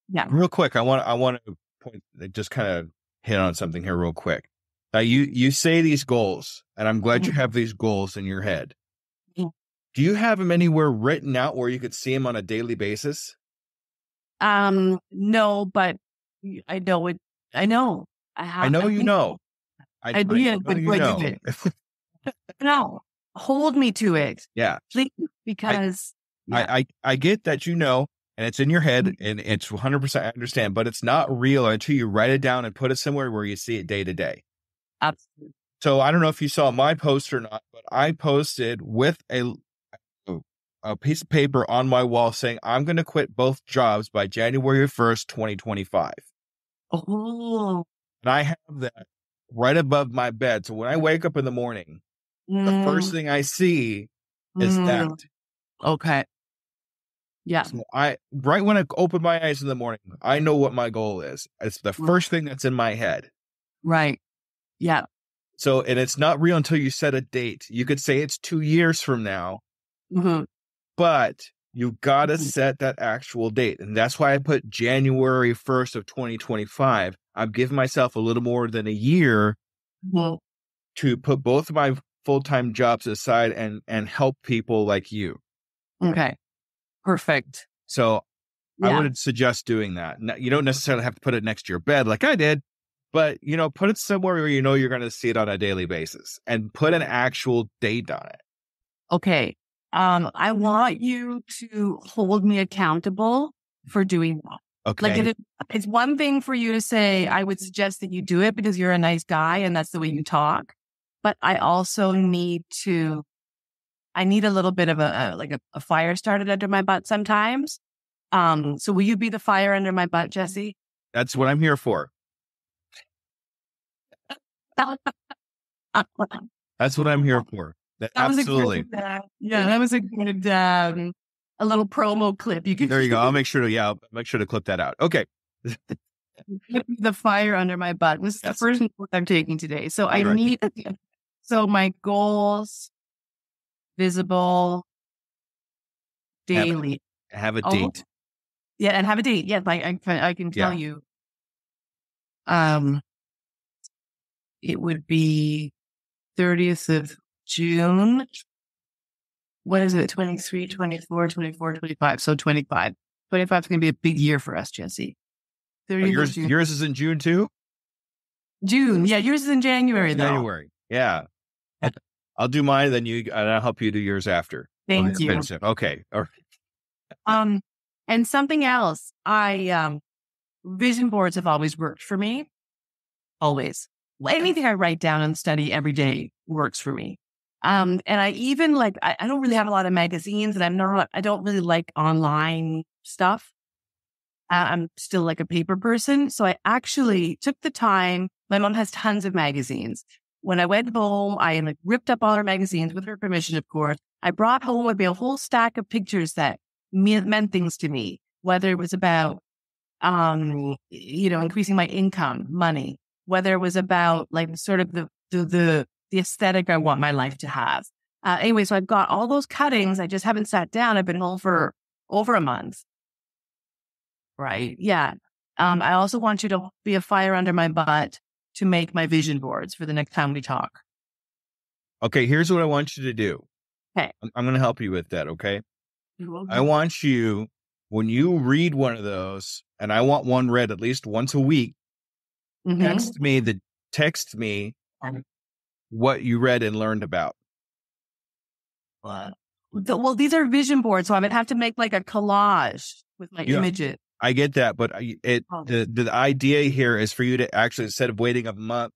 Yeah. Real quick. I want to just kind of hit on something here real quick. Now you say these goals, and I'm glad you have these goals in your head. Yeah. Do you have them anywhere written out where you could see them on a daily basis? No, but I know it. I know. I know you know. I know but you know. No, hold me to it. Yeah. Please, because I get that, and it's in your head, and it's 100% I understand, but it's not real until you write it down and put it somewhere where you see it day to day. Absolutely. So I don't know if you saw my post or not, but I posted with a piece of paper on my wall saying, I'm going to quit both jobs by January 1st, 2025. Oh. And I have that right above my bed. So when I wake up in the morning, the first thing I see is that. Okay. Yeah. So right when I open my eyes in the morning, I know what my goal is. It's the first thing that's in my head. Right. Yeah. So, and it's not real until you set a date. You could say it's 2 years from now, but you got to set that actual date. And that's why I put January 1st of 2025. I'm giving myself a little more than a year to put both of my full-time jobs aside and help people like you. Okay. Perfect. So I would suggest doing that. Now, you don't necessarily have to put it next to your bed like I did, but, put it somewhere where you're going to see it on a daily basis and put an actual date on it. Okay. I want you to hold me accountable for doing that. Okay. Like it's one thing for you to say, I would suggest that you do it because you're a nice guy and that's the way you talk. But I also need a little bit of a fire started under my butt sometimes. So will you be the fire under my butt, Jesse? That's what I'm here for. That's what I'm here for. Absolutely. That was a good, a little promo clip. You can. There you go. I'll make sure to clip that out. Okay. The fire under my butt. This is the first note I'm taking today. So I need. So my goals, visible, daily. Have a date. Yeah, and have a date. Yeah, I can tell you. It would be 30th of June. What is it? 23, 24, 24, 25. So 25. 25 is going to be a big year for us, Jesse. Yours is in June too? June. Yeah, yours is in January, though. January. Yeah. I'll do mine, and I'll help you do yours after. Thank you. Okay. All right. And something else, vision boards have always worked for me. Always. Anything I write down and study every day works for me. And I even I don't really have a lot of magazines, and I don't really like online stuff. I'm still like a paper person. So I actually took the time. My mom has tons of magazines. When I went home, I ripped up all her magazines with her permission, of course. I brought home with me a whole stack of pictures that meant things to me, whether it was about, increasing my income, money, whether it was about sort of the aesthetic I want my life to have. Anyway, so I've got all those cuttings. I just haven't sat down. I've been home for over a month. Right. Yeah. I also want you to be a fire under my butt to make my vision boards for the next time we talk. Okay. Here's what I want you to do. Okay. I'm going to help you with that. Okay. I want you, when you read one of those, and I want one read at least once a week, text me what you read and learned about. Well, these are vision boards, so I would have to make a collage with my images. I get that, but the idea here is for you to actually, instead of waiting a month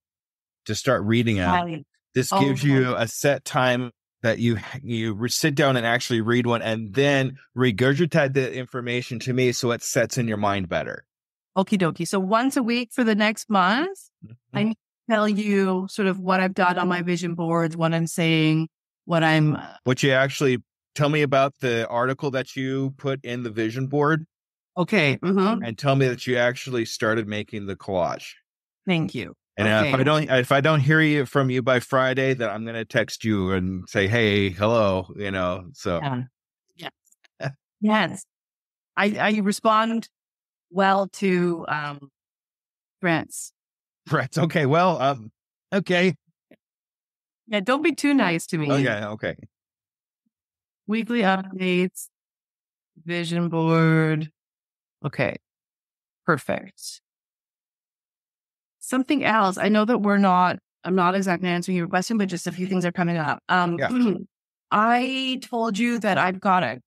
to start reading it, this gives you a set time that you sit down and actually read one and then regurgitate the information to me so it sets in your mind better. Okie dokie. So once a week for the next month, I need to tell you sort of what I've done on my vision boards, what I'm saying, what you actually tell me about the article that you put in the vision board. Okay. And tell me that you actually started making the collage. Thank you. And if I don't hear from you by Friday, then I'm going to text you and say, hey, hello, so. Yeah. Yes. I respond well to, threats. Okay. Well, okay. Yeah. Don't be too nice to me. Okay. Weekly updates, vision board. Okay. Perfect. Something else. I know that I'm not exactly answering your question, but just a few things are coming up. I told you that I've got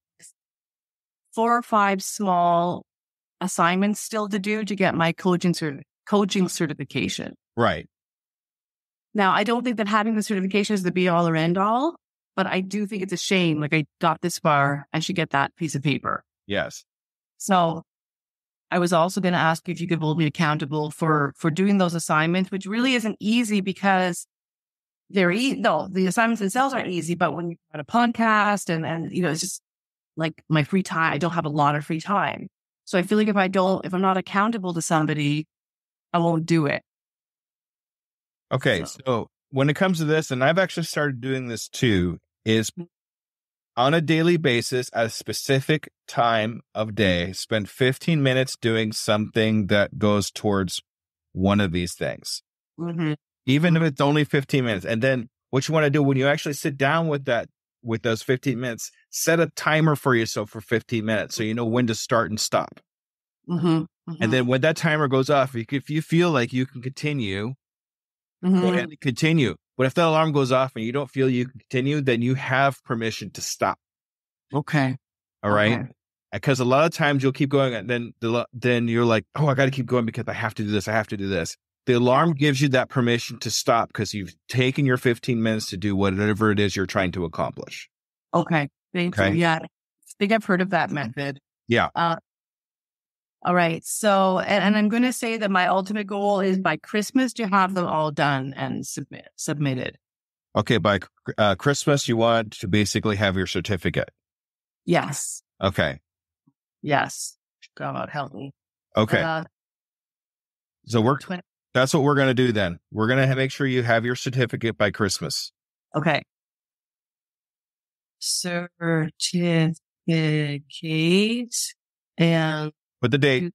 4 or 5 small assignments still to do to get my coaching certification. Right. Now, I don't think that having the certification is the be all or end all, but I do think it's a shame. Like, I got this far, I should get that piece of paper. Yes. So I was also going to ask you if you could hold me accountable for doing those assignments, which really isn't easy because the assignments themselves aren't easy, but when you've got a podcast and it's just like my free time, I don't have a lot of free time. So I feel like if I'm not accountable to somebody, I won't do it. Okay. So when it comes to this, and I've actually started doing this too, is on a daily basis, at a specific time of day, spend 15 minutes doing something that goes towards one of these things. Mm-hmm. Even if it's only 15 minutes. And then what you want to do when you actually sit down with those 15 minutes, set a timer for yourself for 15 minutes so you know when to start and stop. Mm-hmm. Mm-hmm. And then when that timer goes off, if you feel like you can continue, go ahead and continue. But if that alarm goes off and you don't feel you can continue, then you have permission to stop. Okay. All right. Because a lot of times you'll keep going and then you're like, oh, I got to keep going because I have to do this. I have to do this. The alarm gives you that permission to stop because you've taken your 15 minutes to do whatever it is you're trying to accomplish. Okay. Thank you. Yeah. I think I've heard of that method. Yeah. All right. So, and I'm going to say that my ultimate goal is by Christmas to have them all done and submitted. Okay. By Christmas, you want to basically have your certificate. Yes. Okay. Yes. God help me. Okay. So that's what we're going to do then. We're going to make sure you have your certificate by Christmas. Okay. Certificate and put the date.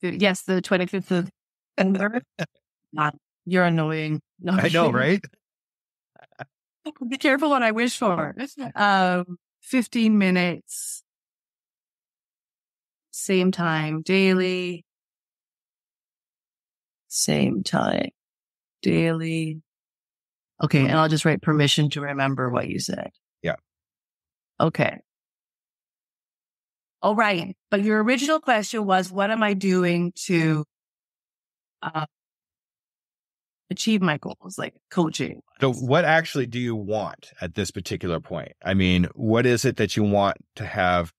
Yes, the 25th of December. You're annoying. No, I know, right? Be careful what I wish for. 15 minutes, same time daily. Same time daily. Okay, and I'll just write permission to remember what you said. Yeah. Okay. All right. But your original question was, what am I doing to achieve my goals, like coaching? So what actually do you want at this particular point? I mean, what is it that you want to have?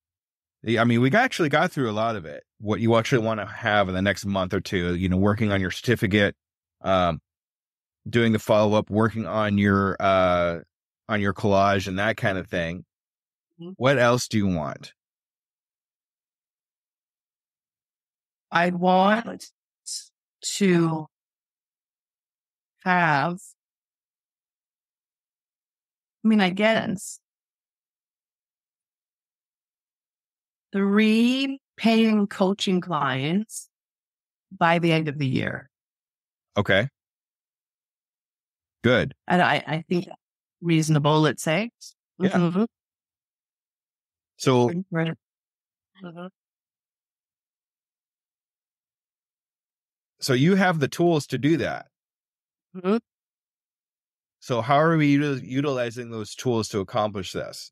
I mean, we actually got through a lot of it. What you actually want to have in the next month or two, working on your certificate, doing the follow-up, working on your collage and that kind of thing. Mm-hmm. What else do you want? I want to have, I guess 3 paying coaching clients by the end of the year. Okay. Good. And I think reasonable, let's say. Yeah. Mm-hmm. So, so you have the tools to do that. Mm-hmm. So how are we utilizing those tools to accomplish this?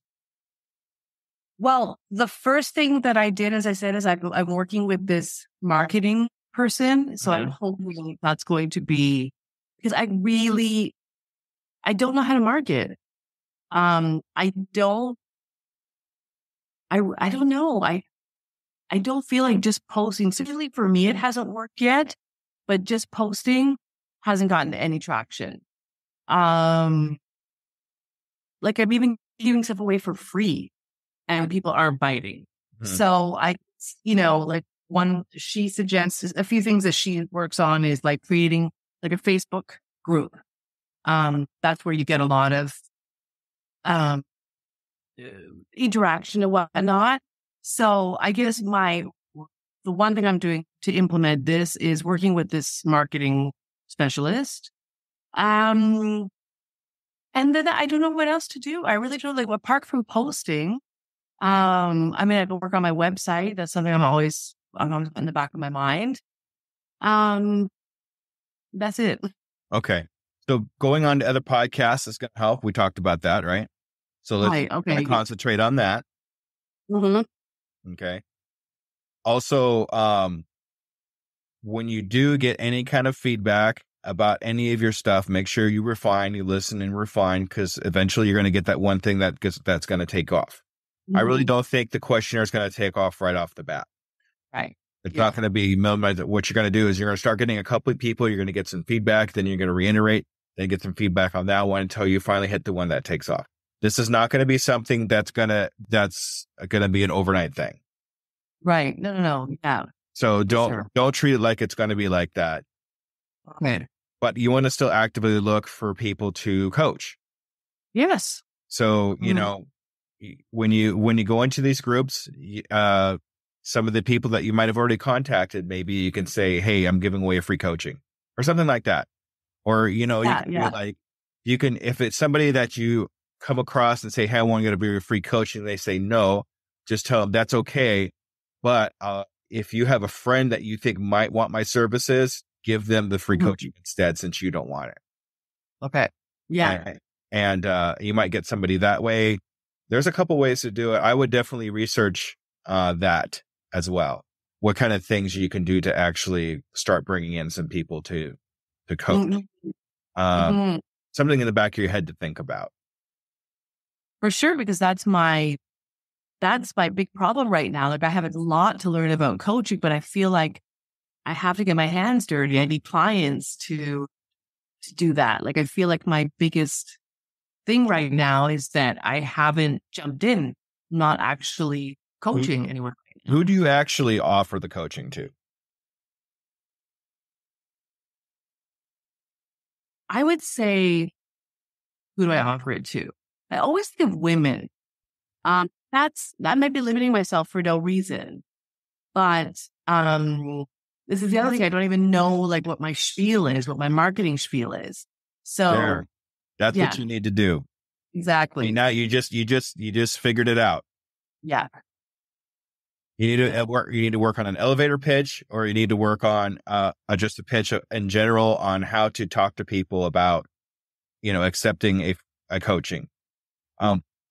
Well, the first thing that I did, as I said, is I'm working with this marketing person. So I'm hoping that's going to be, because I don't know how to market. I don't, I don't know. I don't feel like just posting, certainly for me, it hasn't worked yet, but just posting hasn't gotten any traction. Um, like I'm even giving stuff away for free and people aren't biting. So like she suggests a few things that she works on is like creating like a Facebook group. That's where you get a lot of, um, interaction and whatnot. So I guess the one thing I'm doing to implement this is working with this marketing specialist. And then I don't know what else to do. I really don't apart from posting. I mean, I can work on my website. That's something I'm always in the back of my mind. That's it. Okay. So going on to other podcasts is going to help. We talked about that, right? So let's concentrate on that. Mm-hmm. Okay. Also, when you do get any kind of feedback about any of your stuff, make sure you refine, you listen and refine, because eventually you're going to get that one thing that's going to take off. Mm-hmm. I really don't think the questionnaire is going to take off right off the bat. Right. It's not going to be minimized. What you're going to do is you're going to start getting a couple of people, you're going to get some feedback, then you're going to reiterate, then get some feedback on that one until you finally hit the one that takes off. This is not going to be something that's going to be an overnight thing. Right. No. Yeah. So don't treat it like it's going to be like that. Okay. But you want to still actively look for people to coach. Yes. So, when you go into these groups, some of the people that you might have already contacted, maybe you can say, hey, I'm giving away a free coaching or something like that. Or, you can, if it's somebody that you come across and say, hey, I want you to be a free coach, and they say no, just tell them that's okay. But if you have a friend that you think might want my services, give them the free coaching instead, since you don't want it. Okay. Yeah. And you might get somebody that way. There's a couple ways to do it. I would definitely research that as well. What kind of things you can do to actually start bringing in some people to coach. Something in the back of your head to think about. For sure, because that's my big problem right now. Like I have a lot to learn about coaching, but I feel like I have to get my hands dirty. I need clients to do that. Like I feel like my biggest thing right now is that I haven't jumped in, not actually coaching anyone. Who do you actually offer the coaching to? I would say, who do I offer it to? I always think of women. That might be limiting myself for no reason, but this is the other thing. I don't even know like what my spiel is, what my marketing spiel is. So that's what you need to do. Exactly. I mean, now you just figured it out. Yeah. You need to work on an elevator pitch, or you need to work on just a pitch in general on how to talk to people about, accepting a coaching.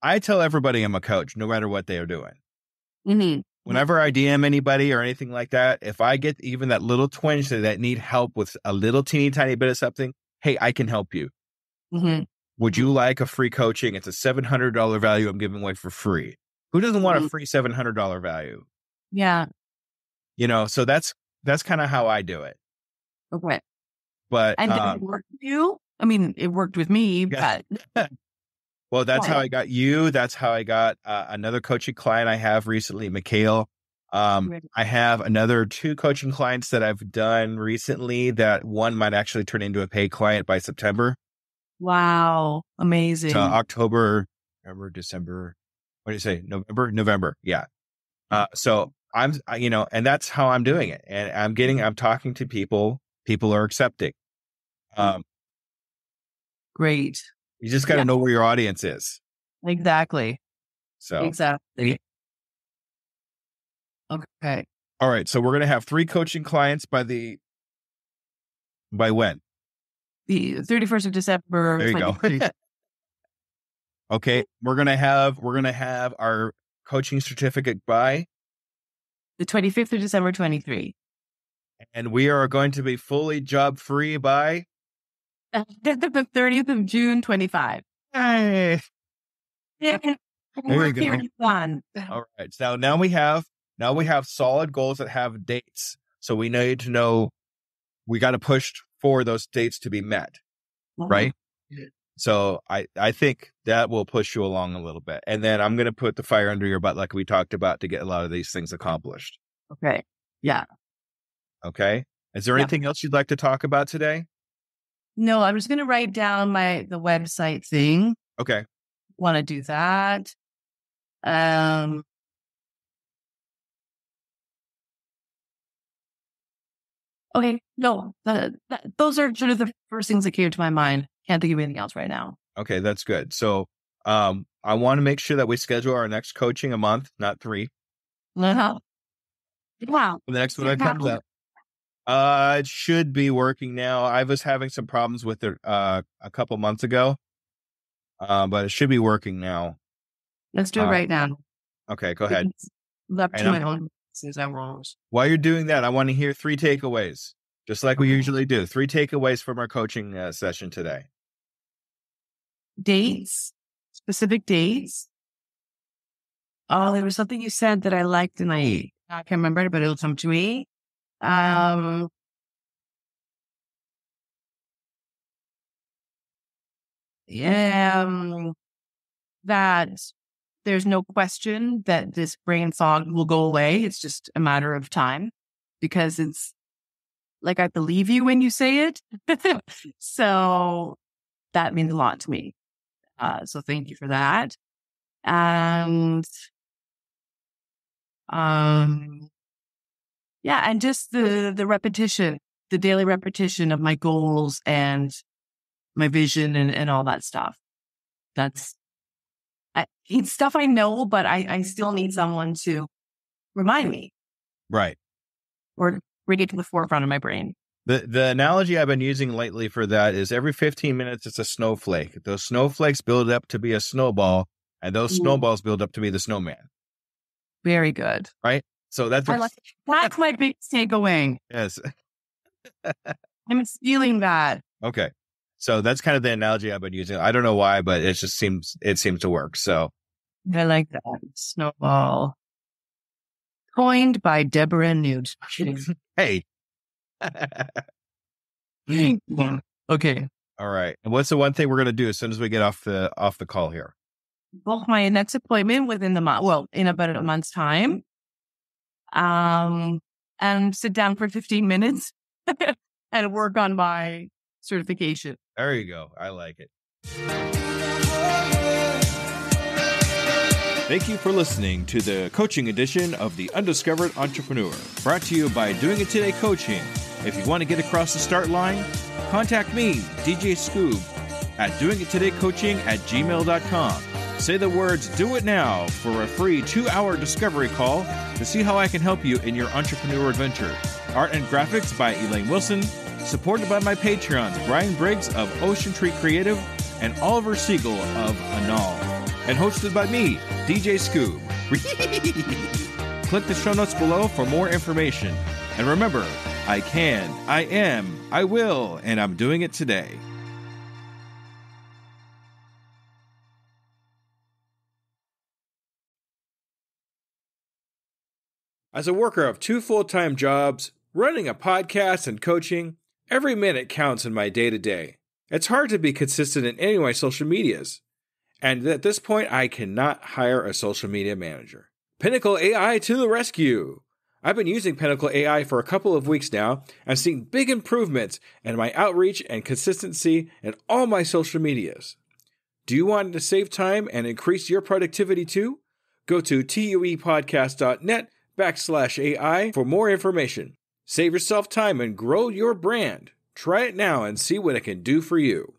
I tell everybody I'm a coach, no matter what they are doing. Mm-hmm. Whenever I DM anybody or anything like that, if I get even that little twinge that need help with a little teeny tiny bit of something, hey, I can help you. Mm-hmm. Would you like a free coaching? It's a $700 value I'm giving away for free. Who doesn't want a free $700 value? Yeah. So that's kind of how I do it. Okay. But and did it work with you? I mean, it worked with me, but well, that's how I got you. That's how I got another coaching client I have recently, Mikhail. I have another 2 coaching clients that I've done recently that one might actually turn into a paid client by September. Wow. Amazing. So October, November, December. What do you say? November. Yeah. So I'm, and that's how I'm doing it. And I'm talking to people are accepting. Great. You just got to know where your audience is. Exactly. So exactly. Okay. All right. So we're going to have 3 coaching clients by when? The 31st of December. There you go. Okay. We're going to have our coaching certificate by the 25th of December, 23. And we are going to be fully job free by the 30th of June, 25. Hey. There you go. Fun. All right. So now we have solid goals that have dates. So we need to know we got to push for those dates to be met, right? So I think that will push you along a little bit. And then I'm going to put the fire under your butt like we talked about to get a lot of these things accomplished. Okay. Yeah. Okay. Is there anything else you'd like to talk about today? No, I'm just going to write down the website thing. Okay. Want to do that. Okay. No, those are sort of the first things that came to my mind. Can't think of anything else right now. Okay. That's good. So, I want to make sure that we schedule our next coaching a month, not 3. Wow. The next one that comes up. It should be working now. I was having some problems with it a couple months ago, but it should be working now. Let's do it right now. Okay, go ahead. Left to my own since I'm wrong. While you're doing that, I want to hear 3 takeaways, just like we usually do. 3 takeaways from our coaching session today. Dates, specific dates. Oh, there was something you said that I liked and I can't remember it, but it'll come to me. That there's no question that this brain fog will go away. It's just a matter of time because it's like, I believe you when you say it. So that means a lot to me. So thank you for that. And, and just the repetition, the daily repetition of my goals and my vision and all that stuff. It's stuff I know, but I still need someone to remind me. Right. Or bring it to the forefront of my brain. The analogy I've been using lately for that is every 15 minutes, it's a snowflake. Those snowflakes build up to be a snowball, and those snowballs build up to be the snowman. Very good. Right? So that's my big takeaway. Yes. I'm feeling that. Okay. So that's kind of the analogy I've been using. I don't know why, but it seems to work. So I like that. Snowball. Coined by Deborah Nude. Hey. Okay. All right. And what's the one thing we're going to do as soon as we get off the call here? Book my next appointment within the month. Well, in about a month's time. And sit down for 15 minutes and work on my certification. There you go. I like it. Thank you for listening to the coaching edition of The Undiscovered Entrepreneur, brought to you by Doing It Today Coaching. If you want to get across the start line, contact me, DJ Scoob, at doingittodaycoaching@gmail.com. Say the words "do it now" for a free 2-hour discovery call to see how I can help you in your entrepreneur adventure. Art and graphics by Elaine Wilson, supported by my Patreons, Brian Briggs of Ocean Tree Creative and Oliver Siegel of Anal, and hosted by me, DJ Scoob. Click the show notes below for more information. And remember, I can, I am, I will, and I'm doing it today. As a worker of 2 full-time jobs, running a podcast and coaching, every minute counts in my day-to-day. It's hard to be consistent in any of my social medias. And at this point, I cannot hire a social media manager. Pinnacle AI to the rescue! I've been using Pinnacle AI for a couple of weeks now and seen big improvements in my outreach and consistency in all my social medias. Do you want to save time and increase your productivity too? Go to tuepodcast.net/AI for more information. Save yourself time and grow your brand. Try it now and see what it can do for you.